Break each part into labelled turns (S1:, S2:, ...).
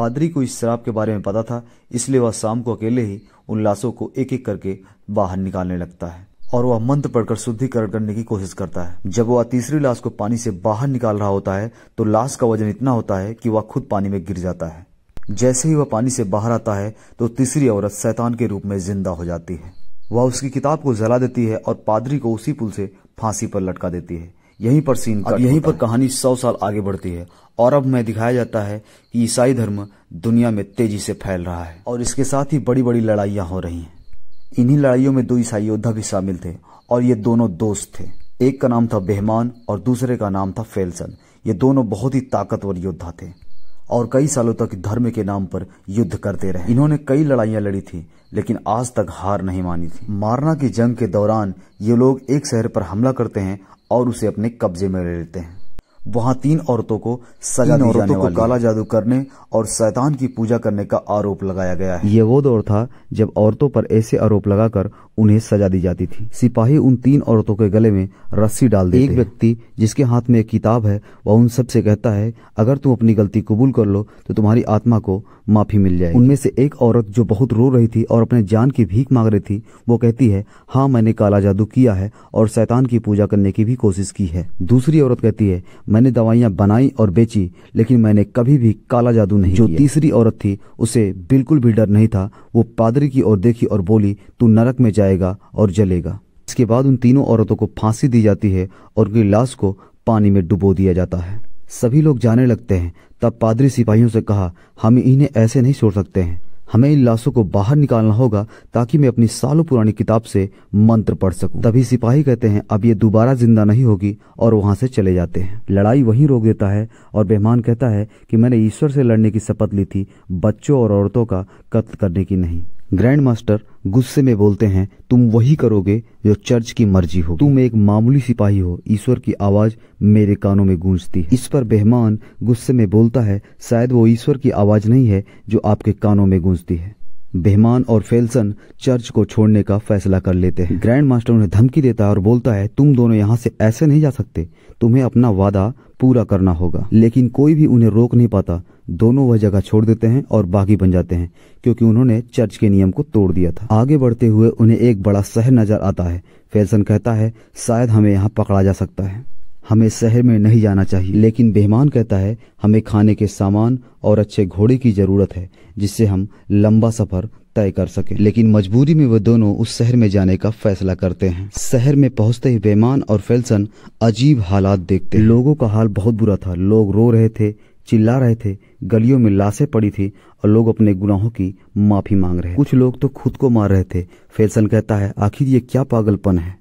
S1: पादरी को इस शराब के बारे में पता था, इसलिए वह शाम को अकेले ही उन लाशों को एक एक करके बाहर निकालने लगता है और वह मंत्र पढ़कर शुद्धिकरण करने की कोशिश करता है। जब वह तीसरी लाश को पानी से बाहर निकाल रहा होता है तो लाश का वजन इतना होता है कि वह खुद पानी में गिर जाता है। जैसे ही वह पानी से बाहर आता है तो तीसरी औरत शैतान के रूप में जिंदा हो जाती है। वह उसकी किताब को जला देती है और पादरी को उसी पुल से फांसी पर लटका देती है। यहीं पर यहीं पर कहानी 100 साल आगे बढ़ती है और अब में दिखाया जाता है कि ईसाई धर्म दुनिया में तेजी से फैल रहा है और इसके साथ ही बड़ी बड़ी लड़ाइयां हो रही हैं। इन्हीं लड़ाइयों में 2 ईसाई योद्धा भी शामिल थे और ये दोनों दोस्त थे। एक का नाम था बेहमान और दूसरे का नाम था फेल्सन। ये दोनों बहुत ही ताकतवर योद्धा थे और कई सालों तक धर्म के नाम पर युद्ध करते रहे। इन्होंने कई लड़ाइयां लड़ी थी लेकिन आज तक हार नहीं मानी थी। मारना की जंग के दौरान ये लोग एक शहर पर हमला करते हैं और उसे अपने कब्जे में ले लेते हैं। वहां 3 औरतों को सजा दी जाने वाली, काला जादू करने और शैतान की पूजा करने का आरोप लगाया गया है। ये वो दौर था जब औरतों पर ऐसे आरोप लगाकर उन्हें सजा दी जाती थी। सिपाही उन 3 औरतों के गले में रस्सी डाल देते। एक व्यक्ति जिसके हाथ में एक किताब है वह उन सब से कहता है, अगर तुम अपनी गलती कबूल कर लो तो तुम्हारी आत्मा को माफी मिल जाएगी। उनमें से एक औरत जो बहुत रो रही थी और अपने जान की भीख मांग रही थी, वो कहती है, हाँ मैंने काला जादू किया है और शैतान की पूजा करने की भी कोशिश की है। दूसरी औरत कहती है, मैंने दवाइयां बनाई और बेची लेकिन मैंने कभी भी काला जादू नहीं किया। जो तीसरी औरत थी उसे बिल्कुल भी डर नहीं था। वो पादरी की ओर देखी और बोली, तू नरक में जाएगा और जलेगा। इसके बाद उन तीनों औरतों को फांसी दी जाती है और उनकी लाश को पानी में डुबो दिया जाता है। सभी लोग जाने लगते हैं। तब पादरी सिपाहियों से कहा, हम इन्हें ऐसे नहीं छोड़ सकते हैं, हमें इन लाशों को बाहर निकालना होगा ताकि मैं अपनी सालों पुरानी किताब से मंत्र पढ़ सकूं। तभी सिपाही कहते हैं, अब ये दोबारा जिंदा नहीं होगी और वहां से चले जाते हैं। लड़ाई वहीं रोक देता है और बेहमान कहता है कि मैंने ईश्वर से लड़ने की शपथ ली थी, बच्चों और औरतों का कत्ल करने की नहीं। ग्रैंड मास्टर गुस्से में बोलते हैं, तुम वही करोगे जो चर्च की मर्जी हो। तुम एक मामूली सिपाही हो, ईश्वर की आवाज मेरे कानों में गूंजती है। इस पर बेहमान गुस्से में बोलता है, शायद वो ईश्वर की आवाज नहीं है जो आपके कानों में गूंजती है। बेहमान और फेल्सन चर्च को छोड़ने का फैसला कर लेते हैं। ग्रैंड मास्टर उन्हें धमकी देता है और बोलता है, तुम दोनों यहाँ से ऐसे नहीं जा सकते, तुम्हें अपना वादा पूरा करना होगा। लेकिन कोई भी उन्हें रोक नहीं पाता। दोनों वह जगह छोड़ देते हैं और बागी बन जाते हैं क्योंकि उन्होंने चर्च के नियम को तोड़ दिया था। आगे बढ़ते हुए उन्हें एक बड़ा शहर नजर आता है। फेल्सन कहता है, शायद हमें यहाँ पकड़ा जा सकता है, हमें शहर में नहीं जाना चाहिए। लेकिन बेहमान कहता है, हमें खाने के सामान और अच्छे घोड़े की जरूरत है जिससे हम लंबा सफर तय कर सके। लेकिन मजबूरी में वे दोनों उस शहर में जाने का फैसला करते हैं। शहर में पहुंचते ही बेहमान और फेल्सन अजीब हालात देखते हैं। लोगों का हाल बहुत बुरा था। लोग रो रहे थे, चिल्ला रहे थे, गलियों में लाशें पड़ी थी और लोग अपने गुनाहों की माफी मांग रहे। कुछ लोग तो खुद को मार रहे थे। फेल्सन कहता है, आखिर ये क्या पागलपन है।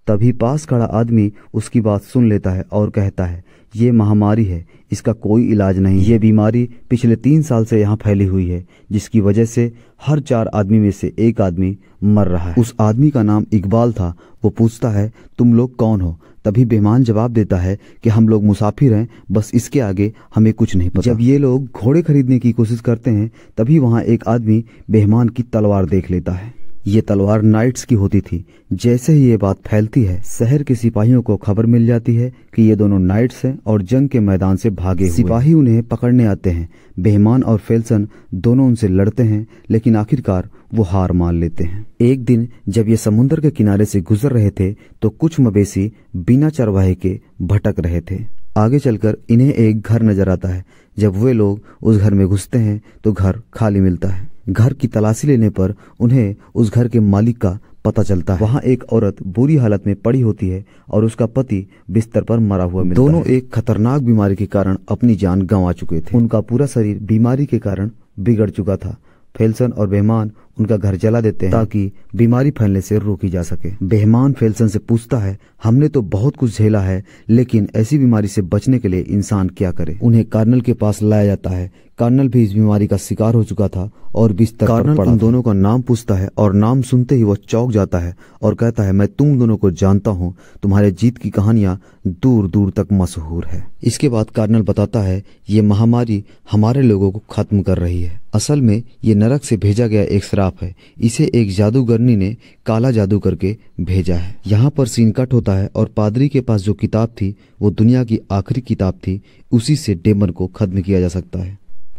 S1: तभी पास खड़ा आदमी उसकी बात सुन लेता है और कहता है, ये महामारी है, इसका कोई इलाज नहीं। ये बीमारी पिछले 3 साल से यहाँ फैली हुई है जिसकी वजह से हर 4 आदमी में से 1 आदमी मर रहा है। उस आदमी का नाम इकबाल था। वो पूछता है, तुम लोग कौन हो। तभी बेहमान जवाब देता है कि हम लोग मुसाफिर हैं, बस इसके आगे हमें कुछ नहीं पता। जब ये लोग घोड़े खरीदने की कोशिश करते हैं तभी वहाँ एक आदमी बेहमान की तलवार देख लेता है। ये तलवार नाइट्स की होती थी। जैसे ही ये बात फैलती है, शहर के सिपाहियों को खबर मिल जाती है कि ये दोनों नाइट्स हैं और जंग के मैदान से भागे हुए। सिपाही उन्हें पकड़ने आते हैं। बेहमान और फेल्सन दोनों उनसे लड़ते हैं लेकिन आखिरकार वो हार मान लेते हैं। एक दिन जब ये समुद्र के किनारे से गुजर रहे थे तो कुछ मवेशी बिना चरवाहे के भटक रहे थे। आगे चलकर इन्हें एक घर नजर आता है। जब वे लोग उस घर में घुसते हैं तो घर खाली मिलता है। घर की तलाशी लेने पर उन्हें उस घर के मालिक का पता चलता है। वहाँ एक औरत बुरी हालत में पड़ी होती है और उसका पति बिस्तर पर मरा हुआ मिलता है। दोनों एक खतरनाक बीमारी के कारण अपनी जान गंवा चुके थे। उनका पूरा शरीर बीमारी के कारण बिगड़ चुका था। फेल्सन और बेहमान उनका घर जला देते हैं ताकि बीमारी फैलने से रोकी जा सके। बेहमान फेल्सन से पूछता है, हमने तो बहुत कुछ झेला है लेकिन ऐसी बीमारी से बचने के लिए इंसान क्या करे। उन्हें कर्नल के पास लाया जाता है। कर्नल भी इस बीमारी का शिकार हो चुका था और बिस्तर पर पड़ा था। उन दोनों का नाम पूछता है और नाम सुनते ही वह चौंक जाता है और कहता है, मैं तुम दोनों को जानता हूँ, तुम्हारे जीत की कहानियां दूर दूर तक मशहूर है। इसके बाद कर्नल बताता है, ये महामारी हमारे लोगों को खत्म कर रही है। असल में ये नरक से भेजा गया एक श्राप है। इसे एक जादूगरनी ने काला जादू करके भेजा है। यहाँ पर सीन कट होता है और पादरी के पास जो किताब थी वो दुनिया की आखिरी किताब थी। उसी से डेमन को खत्म किया जा सकता है।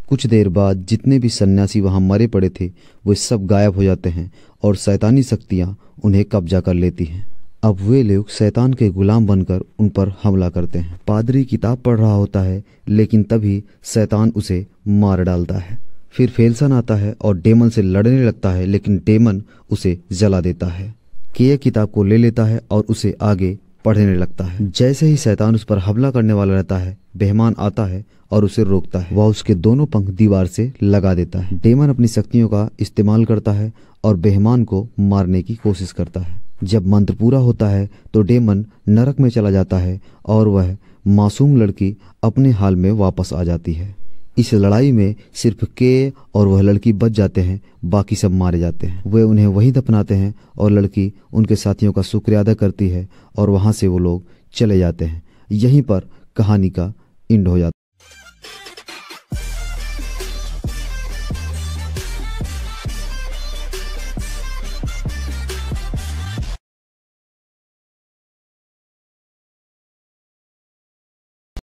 S1: कुछ देर बाद जितने भी सन्यासी वहां मरे पड़े थे वे सब गायब हो जाते हैं और शैतानी शक्तियां उन्हें कब्जा कर लेती हैं। अब वे लोग शैतान के गुलाम बनकर उन पर हमला करते हैं। पादरी किताब पढ़ रहा होता है, लेकिन तभी शैतान उसे मार डालता है। फिर फेल्सन आता है और डेमन से लड़ने लगता है, लेकिन डेमन उसे जला देता है। केय किताब को ले लेता है और उसे आगे पढ़ने लगता है। जैसे ही शैतान उस पर हमला करने वाला रहता है, बेहमान आता है और उसे रोकता है। वह उसके दोनों पंख दीवार से लगा देता है। डेमन अपनी शक्तियों का इस्तेमाल करता है और बेहमान को मारने की कोशिश करता है। जब मंत्र पूरा होता है तो डेमन नरक में चला जाता है और वह मासूम लड़की अपने हाल में वापस आ जाती है। इस लड़ाई में सिर्फ केय और वह लड़की बच जाते हैं, बाकी सब मारे जाते हैं। वे उन्हें वहीं दफनाते हैं और लड़की उनके साथियों का शुक्रिया अदा करती है और वहां से वो लोग चले जाते हैं। यहीं पर कहानी का एंड हो जाता है।